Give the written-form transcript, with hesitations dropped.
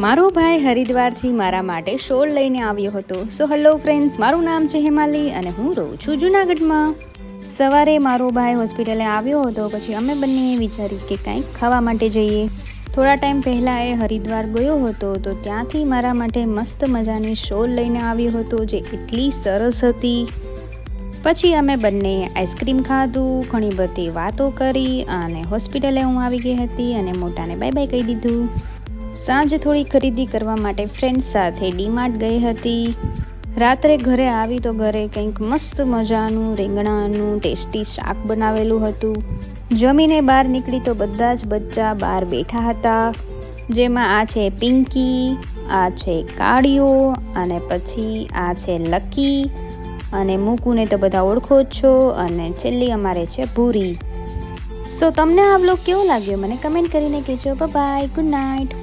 મારો ભાઈ હરિદ્વારથી મારા માટે શોલ લઈને આવ્યો હતો. સો હેલો ફ્રેન્ડ્સ, મારું નામ છે હિમાલી અને હું રહું છું જૂનાગઢમાં. સવારે મારો ભાઈ હોસ્પિટલે આવ્યો હતો, પછી અમે બંનેએ વિચાર્યું કે કંઈક ખાવા માટે જઈએ. થોડા ટાઈમ પહેલાં એ હરિદ્વાર ગયો હતો, તો ત્યાંથી મારા માટે મસ્ત મજાની શોલ લઈને આવ્યો હતો, જે એટલી સરસ હતી. પછી અમે બંને આઈસ્ક્રીમ ખાધું, ઘણી બધી વાતો કરી અને હોસ્પિટલે હું આવી ગઈ હતી અને મોટાને બાય બાય કહી દીધું. સાંજે થોડી ખરીદી કરવા માટે ફ્રેન્ડ્સ સાથે ડીમાર્ટ ગઈ હતી. રાત્રે ઘરે આવી તો ઘરે કંઈક મસ્ત મજાનું રીંગણાનું ટેસ્ટી શાક બનાવેલું હતું. જમીને બહાર નીકળી તો બધા જ બચ્ચા બહાર બેઠા હતા, જેમાં આ છે પિંકી, આ છે કાળિયો અને પછી આ છે લકી અને મૂકુને તો બધા ઓળખો જ છો, અને છેલ્લી અમારે છે ભૂરી. સો તમને આ વ્લોગ કેવો લાગ્યો મને કમેન્ટ કરીને કહેજો. Bye, good night.